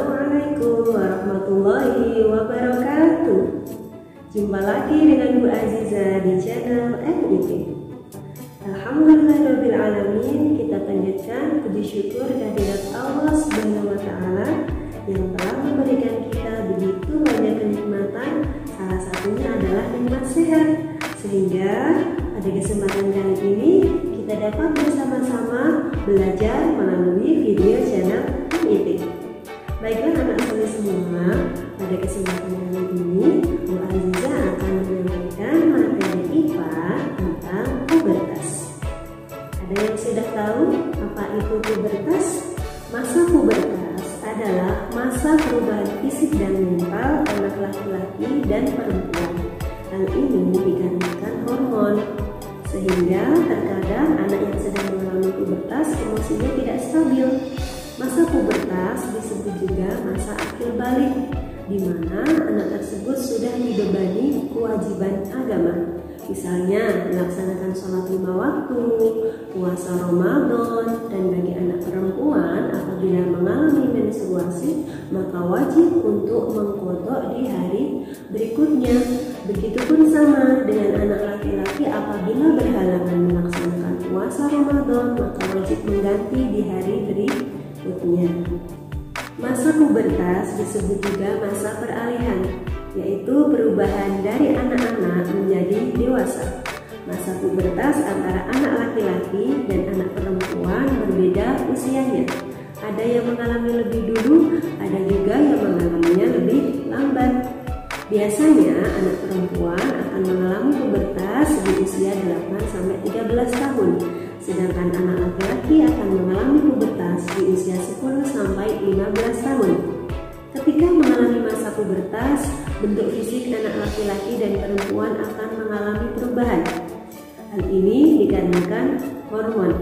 Assalamualaikum warahmatullahi wabarakatuh. Jumpa lagi dengan Bu Aziza di channel MIT. Alhamdulillahirrabbilalamin. Kita panjatkan puji syukur kehadirat Allah Subhanahu wa Ta'ala yang telah memberikan kita begitu banyak kenikmatan. Salah satunya adalah nikmat sehat, sehingga pada kesempatan kali ini kita dapat bersama-sama belajar melalui video channel MIT. Baiklah anak soleh semua, pada kesempatan kali ini Bu Aziza akan menyampaikan materi IPA tentang pubertas. Ada yang sudah tahu apa itu pubertas? Masa pubertas adalah masa perubahan fisik dan mental anak laki-laki dan perempuan. Hal ini dikarenakan hormon, sehingga terkadang anak yang sedang mengalami pubertas emosinya tidak stabil. Masa pubertas disebut juga masa akil balik, di mana anak tersebut sudah dibebani kewajiban agama. Misalnya melaksanakan sholat 5 waktu, puasa Ramadan, dan bagi anak perempuan apabila mengalami menstruasi maka wajib untuk mengqadha di hari berikutnya. Begitupun sama dengan anak laki-laki, apabila berhalangan melaksanakan puasa Ramadan maka wajib mengganti di hari berikutnya. Masa pubertas disebut juga masa peralihan, yaitu perubahan dari anak-anak menjadi dewasa. Masa pubertas antara anak laki-laki dan anak perempuan berbeda usianya. Ada yang mengalami lebih dulu, ada juga yang mengalaminya lebih lambat. Biasanya anak perempuan akan mengalami pubertas di usia 8-13 tahun, sedangkan anak laki-laki akan mengalami pubertas di usia 10-15 tahun. Ketika mengalami masa pubertas, bentuk fisik anak laki-laki dan perempuan akan mengalami perubahan. Hal ini dikarenakan hormon.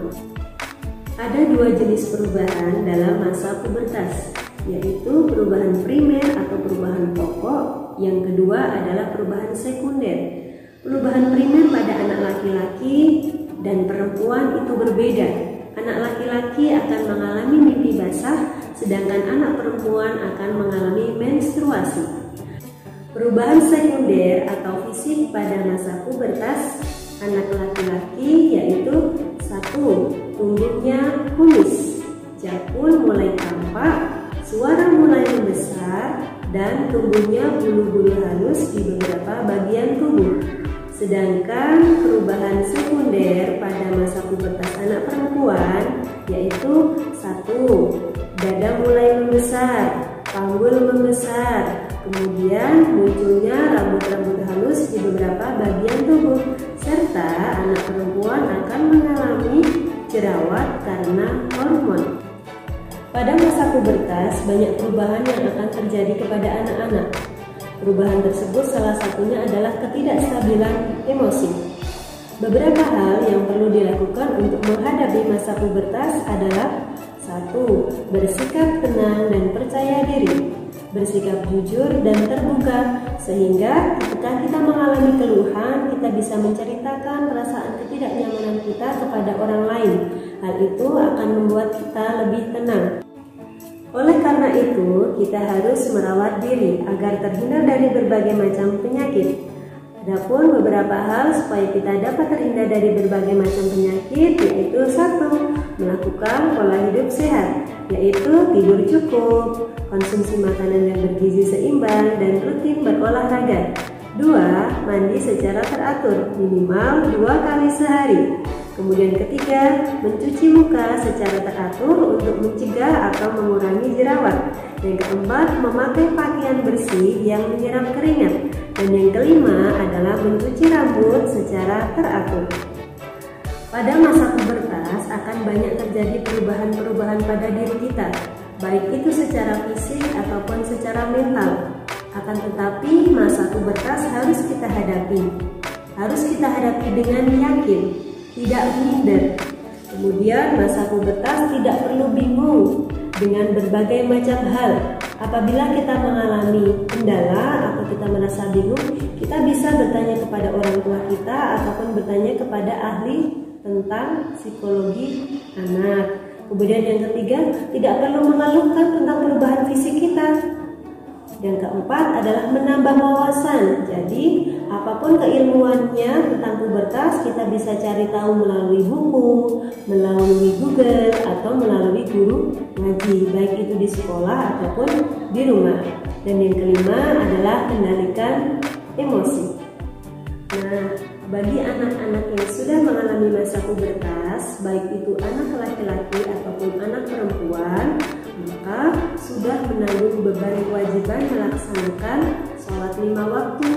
Ada 2 jenis perubahan dalam masa pubertas, yaitu perubahan primer atau perubahan pokok. Yang kedua adalah perubahan sekunder. Perubahan primer pada anak laki-laki dan perempuan itu berbeda. Anak laki-laki akan mengalami mimpi basah, sedangkan anak perempuan akan mengalami menstruasi. Perubahan sekunder atau fisik pada masa pubertas anak laki-laki yaitu 1. Tumbuhnya kumis, jakun mulai tampak, suara mulai membesar, dan tumbuhnya bulu-bulu halus di beberapa bagian tubuh. Sedangkan perubahan sekunder pada masa pubertas anak perempuan yaitu 1. Dada mulai membesar, panggul membesar, kemudian munculnya rambut-rambut halus di beberapa bagian tubuh, serta anak perempuan akan mengalami jerawat karena hormon. Pada masa pubertas banyak perubahan yang akan terjadi kepada anak-anak. Perubahan tersebut salah satunya adalah ketidakstabilan emosi. Beberapa hal yang perlu dilakukan untuk menghadapi masa pubertas adalah 1. Bersikap tenang dan percaya diri, bersikap jujur dan terbuka, sehingga ketika kita mengalami keluhan kita bisa menceritakan perasaan ketidaknyamanan kita kepada orang lain. Hal itu akan membuat kita lebih tenang. Oleh karena itu, kita harus merawat diri agar terhindar dari berbagai macam penyakit. Adapun beberapa hal supaya kita dapat terhindar dari berbagai macam penyakit yaitu 1. Melakukan pola hidup sehat, yaitu tidur cukup, konsumsi makanan yang bergizi seimbang, dan rutin berolahraga. 2. Mandi secara teratur, minimal 2 kali sehari. Kemudian ketiga, mencuci muka secara teratur untuk mencegah atau mengurangi jerawat. Yang keempat, memakai pakaian bersih yang menyerap keringat. Dan yang kelima adalah mencuci rambut secara teratur. Pada masa pubertas akan banyak terjadi perubahan-perubahan pada diri kita, baik itu secara fisik ataupun secara mental. Akan tetapi masa pubertas harus kita hadapi. Harus kita hadapi dengan yakin, tidak minder. Kemudian masa pubertas tidak perlu bingung dengan berbagai macam hal. Apabila kita mengalami kendala atau kita merasa bingung, kita bisa bertanya kepada orang tua kita ataupun bertanya kepada ahli tentang psikologi anak. Kemudian yang ketiga, tidak perlu mengeluhkan tentang perubahan fisik kita. Yang keempat adalah menambah wawasan. Jadi, apapun keilmuannya tentang pubertas kita bisa cari tahu melalui buku, melalui Google, atau melalui guru ngaji, baik itu di sekolah ataupun di rumah. Dan yang kelima adalah kendalikan emosi. Nah, bagi anak-anak yang sudah mengalami masa pubertas, baik itu anak laki-laki ataupun anak perempuan, maka sudah menanggung beban kewajiban melaksanakan sholat 5 waktu,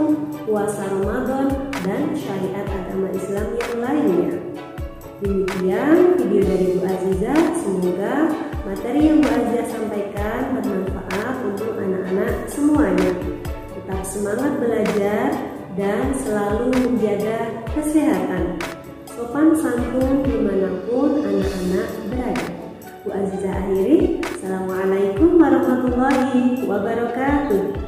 puasa Ramadan, dan syariat agama Islam yang lainnya. Demikian video dari Bu Azizah. Semoga materi yang Bu Azizah sampaikan bermanfaat untuk anak-anak semuanya. Tetap semangat belajar dan selalu menjaga kesehatan. Sopan santun dimanapun anak-anak berada. Bu Azizah akhiri. Assalamualaikum warahmatullahi wabarakatuh.